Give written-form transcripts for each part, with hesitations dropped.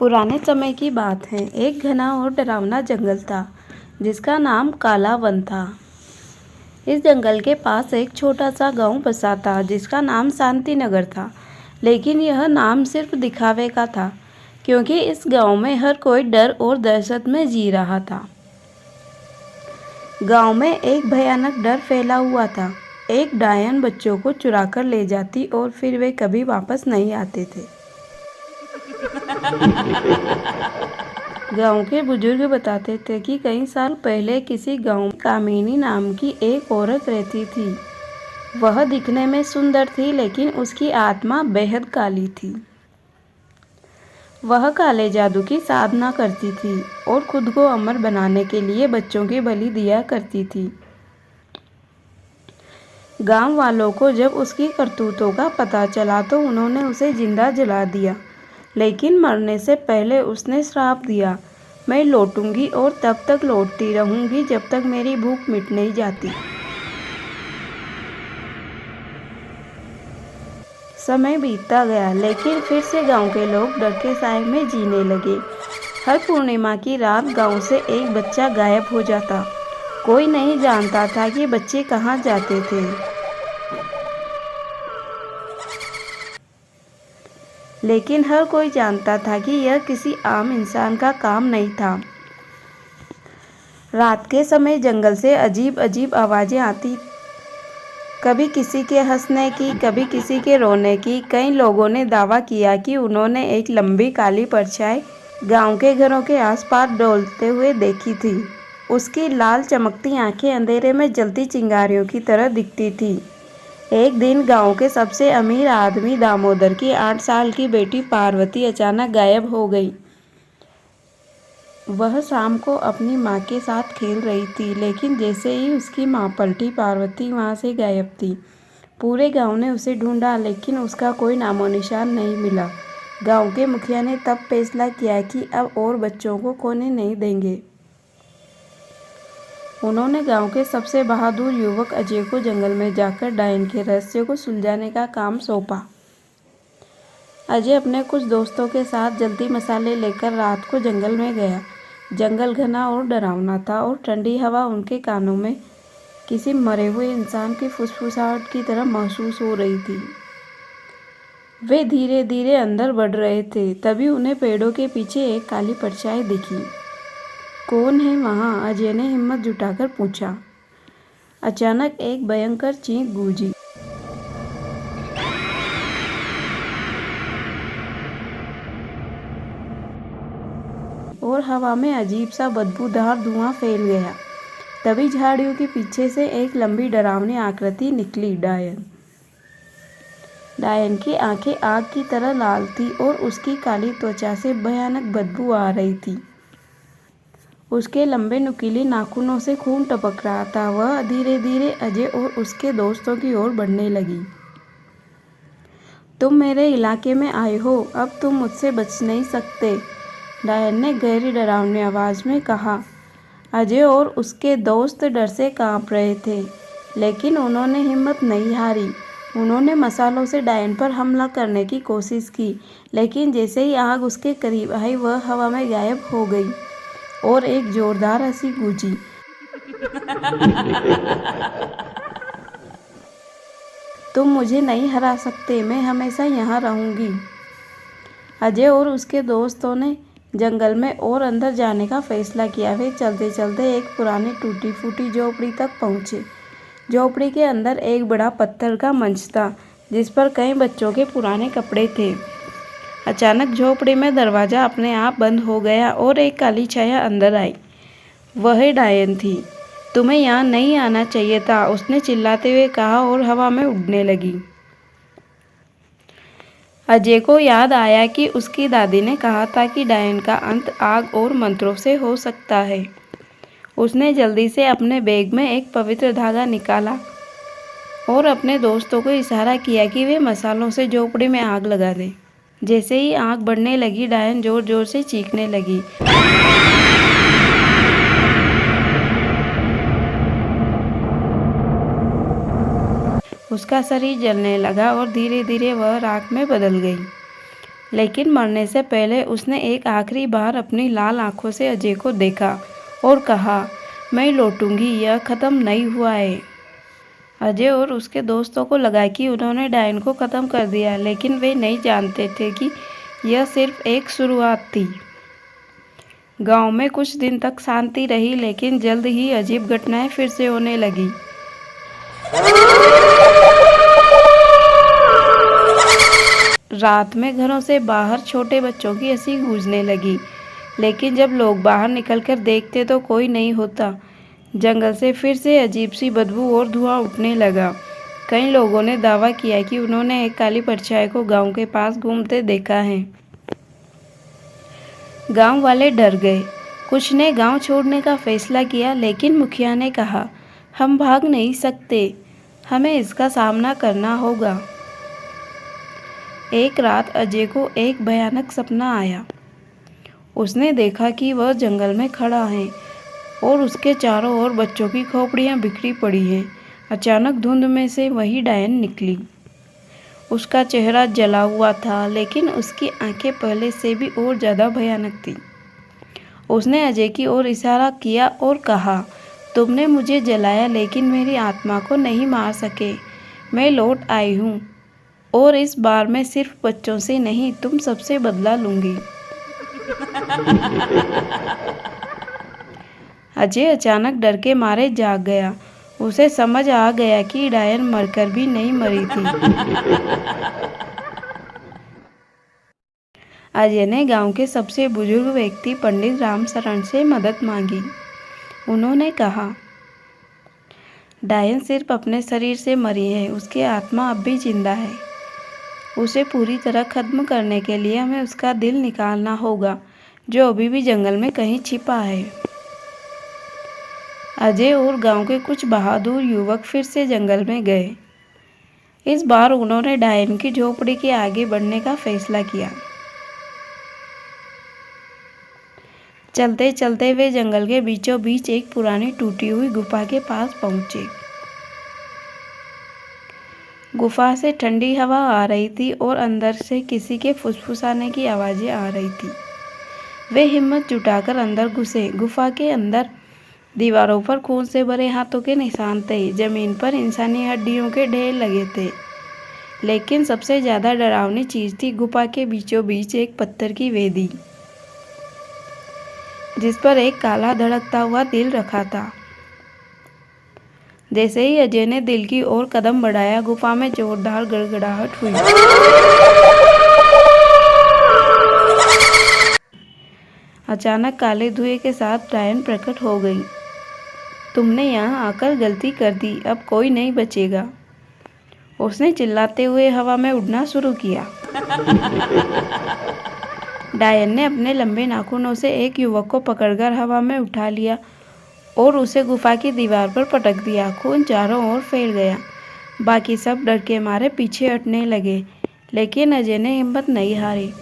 पुराने समय की बात है। एक घना और डरावना जंगल था जिसका नाम काला वन था। इस जंगल के पास एक छोटा सा गांव बसा था जिसका नाम शांति नगर था। लेकिन यह नाम सिर्फ दिखावे का था, क्योंकि इस गांव में हर कोई डर और दहशत में जी रहा था। गांव में एक भयानक डर फैला हुआ था। एक डायन बच्चों को चुराकर ले जाती और फिर वे कभी वापस नहीं आते थे। गांव के बुजुर्ग बताते थे कि कई साल पहले किसी गांव में कामिनी नाम की एक औरत रहती थी। वह दिखने में सुंदर थी, लेकिन उसकी आत्मा बेहद काली थी। वह काले जादू की साधना करती थी और खुद को अमर बनाने के लिए बच्चों की बलि दिया करती थी। गांव वालों को जब उसकी करतूतों का पता चला तो उन्होंने उसे जिंदा जला दिया। लेकिन मरने से पहले उसने श्राप दिया, मैं लौटूंगी और तब तक लौटती रहूंगी जब तक मेरी भूख मिट नहीं जाती। समय बीतता गया, लेकिन फिर से गांव के लोग डर के साए में जीने लगे। हर पूर्णिमा की रात गांव से एक बच्चा गायब हो जाता। कोई नहीं जानता था कि बच्चे कहाँ जाते थे, लेकिन हर कोई जानता था कि यह किसी आम इंसान का काम नहीं था। रात के समय जंगल से अजीब अजीब आवाज़ें आती, कभी किसी के हंसने की, कभी किसी के रोने की। कई लोगों ने दावा किया कि उन्होंने एक लंबी काली परछाई गांव के घरों के आसपास डोलते हुए देखी थी। उसकी लाल चमकती आंखें अंधेरे में जलती चिंगारियों की तरह दिखती थी। एक दिन गांव के सबसे अमीर आदमी दामोदर की 8 साल की बेटी पार्वती अचानक गायब हो गई। वह शाम को अपनी माँ के साथ खेल रही थी, लेकिन जैसे ही उसकी माँ पलटी, पार्वती वहाँ से गायब थी। पूरे गांव ने उसे ढूंढा, लेकिन उसका कोई नामो निशान नहीं मिला। गांव के मुखिया ने तब फैसला किया कि अब और बच्चों को खोने नहीं देंगे। उन्होंने गांव के सबसे बहादुर युवक अजय को जंगल में जाकर डायन के रहस्य को सुलझाने का काम सौंपा। अजय अपने कुछ दोस्तों के साथ जल्दी मसाले लेकर रात को जंगल में गया। जंगल घना और डरावना था और ठंडी हवा उनके कानों में किसी मरे हुए इंसान की फुसफुसाहट की तरह महसूस हो रही थी। वे धीरे धीरे अंदर बढ़ रहे थे, तभी उन्हें पेड़ों के पीछे एक काली परछाई दिखी। कौन है वहाँ? अजय ने हिम्मत जुटाकर पूछा। अचानक एक भयंकर चीख गूंजी और हवा में अजीब सा बदबूदार धुआं फैल गया। तभी झाड़ियों के पीछे से एक लंबी डरावनी आकृति निकली। डायन की आंखें आग की तरह लाल थी और उसकी काली त्वचा से भयानक बदबू आ रही थी। उसके लंबे नुकीले नाखूनों से खून टपक रहा था। वह धीरे धीरे अजय और उसके दोस्तों की ओर बढ़ने लगी। तुम मेरे इलाके में आए हो, अब तुम मुझसे बच नहीं सकते, डायन ने गहरी डरावनी आवाज में कहा। अजय और उसके दोस्त डर से कांप रहे थे, लेकिन उन्होंने हिम्मत नहीं हारी। उन्होंने मसालों से डायन पर हमला करने की कोशिश की, लेकिन जैसे ही आग उसके करीब आई, वह हवा में गायब हो गई और एक जोरदार हंसी गूंजी। तुम मुझे नहीं हरा सकते, मैं हमेशा यहाँ रहूंगी। अजय और उसके दोस्तों ने जंगल में और अंदर जाने का फैसला किया। वे चलते चलते एक पुरानी टूटी फूटी झोपड़ी तक पहुँचे। झोपड़ी के अंदर एक बड़ा पत्थर का मंच था जिस पर कई बच्चों के पुराने कपड़े थे। अचानक झोपड़ी में दरवाज़ा अपने आप बंद हो गया और एक काली छाया अंदर आई। वह डायन थी। तुम्हें यहाँ नहीं आना चाहिए था, उसने चिल्लाते हुए कहा और हवा में उड़ने लगी। अजय को याद आया कि उसकी दादी ने कहा था कि डायन का अंत आग और मंत्रों से हो सकता है। उसने जल्दी से अपने बैग में एक पवित्र धागा निकाला और अपने दोस्तों को इशारा किया कि वे मसालों से झोपड़ी में आग लगा दें। जैसे ही आग बढ़ने लगी, डायन जोर जोर से चीखने लगी। उसका शरीर जलने लगा और धीरे धीरे वह राख में बदल गई। लेकिन मरने से पहले उसने एक आखिरी बार अपनी लाल आंखों से अजय को देखा और कहा, मैं लौटूंगी, यह ख़त्म नहीं हुआ है। अजय और उसके दोस्तों को लगा कि उन्होंने डायन को ख़त्म कर दिया, लेकिन वे नहीं जानते थे कि यह सिर्फ एक शुरुआत थी। गांव में कुछ दिन तक शांति रही, लेकिन जल्द ही अजीब घटनाएं फिर से होने लगी। रात में घरों से बाहर छोटे बच्चों की हंसी गूंजने लगी, लेकिन जब लोग बाहर निकलकर देखते तो कोई नहीं होता। जंगल से फिर से अजीब सी बदबू और धुआं उठने लगा। कई लोगों ने दावा किया कि उन्होंने एक काली परछाई को गांव के पास घूमते देखा है। गांव वाले डर गए। कुछ ने गांव छोड़ने का फैसला किया, लेकिन मुखिया ने कहा, हम भाग नहीं सकते, हमें इसका सामना करना होगा। एक रात अजय को एक भयानक सपना आया। उसने देखा कि वह जंगल में खड़ा है और उसके चारों ओर बच्चों की खोपड़ियां बिखरी पड़ी हैं। अचानक धुंध में से वही डायन निकली। उसका चेहरा जला हुआ था, लेकिन उसकी आंखें पहले से भी और ज़्यादा भयानक थीं। उसने अजय की ओर इशारा किया और कहा, तुमने मुझे जलाया, लेकिन मेरी आत्मा को नहीं मार सके। मैं लौट आई हूँ और इस बार मैं सिर्फ बच्चों से नहीं, तुम सबसे बदला लूँगी। अजय अचानक डर के मारे जाग गया। उसे समझ आ गया कि डायन मरकर भी नहीं मरी थी। अजय ने गांव के सबसे बुजुर्ग व्यक्ति पंडित रामशरण से मदद मांगी। उन्होंने कहा, डायन सिर्फ अपने शरीर से मरी है, उसकी आत्मा अब भी जिंदा है। उसे पूरी तरह खत्म करने के लिए हमें उसका दिल निकालना होगा, जो अभी भी जंगल में कहीं छिपा है। अजय और गांव के कुछ बहादुर युवक फिर से जंगल में गए। इस बार उन्होंने डायन की झोपड़ी के आगे बढ़ने का फैसला किया। चलते चलते वे जंगल के बीचों बीच एक पुरानी टूटी हुई गुफा के पास पहुंचे। गुफा से ठंडी हवा आ रही थी और अंदर से किसी के फुसफुसाने की आवाज़ें आ रही थी। वे हिम्मत जुटाकर अंदर घुसे। गुफा के अंदर दीवारों पर खून से भरे हाथों के निशान थे। जमीन पर इंसानी हड्डियों के ढेर लगे थे। लेकिन सबसे ज़्यादा डरावनी चीज़ थी गुफा के बीचों बीच एक पत्थर की वेदी, जिस पर एक काला धड़कता हुआ दिल रखा था। जैसे ही अजय ने दिल की ओर कदम बढ़ाया, गुफा में जोरदार गड़गड़ाहट हुई। अचानक काले धुएं के साथ डायन प्रकट हो गई। तुमने यहाँ आकर गलती कर दी, अब कोई नहीं बचेगा। उसने चिल्लाते हुए हवा में उड़ना शुरू किया। डायन ने अपने लंबे नाखूनों से एक युवक को पकड़कर हवा में उठा लिया और उसे गुफा की दीवार पर पटक दिया। खून चारों ओर फैल गया। बाकी सब डर के मारे पीछे हटने लगे, लेकिन अजय ने हिम्मत नहीं हारी।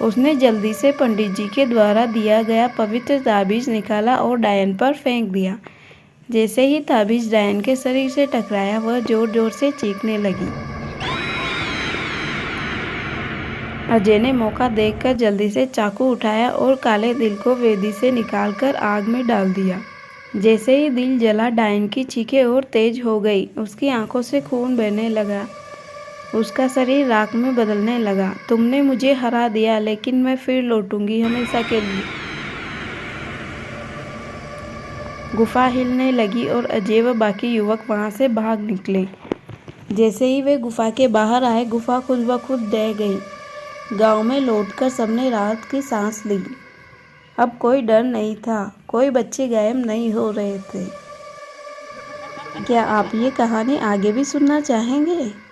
उसने जल्दी से पंडित जी के द्वारा दिया गया पवित्र ताबीज निकाला और डायन पर फेंक दिया। जैसे ही ताबीज डायन के शरीर से टकराया, वह जोर जोर से चीखने लगी। अजय ने मौका देखकर जल्दी से चाकू उठाया और काले दिल को वेदी से निकालकर आग में डाल दिया। जैसे ही दिल जला, डायन की चीखें और तेज हो गई। उसकी आंखों से खून बहने लगा। उसका शरीर राख में बदलने लगा। तुमने मुझे हरा दिया, लेकिन मैं फिर लौटूंगी, हमेशा के लिए। गुफा हिलने लगी और अजय व बाकी युवक वहां से भाग निकले। जैसे ही वे गुफा के बाहर आए, गुफा खुद ब खुद ढह गई। गांव में लौटकर सबने राहत की सांस ली। अब कोई डर नहीं था, कोई बच्चे गायब नहीं हो रहे थे। क्या आप ये कहानी आगे भी सुनना चाहेंगे?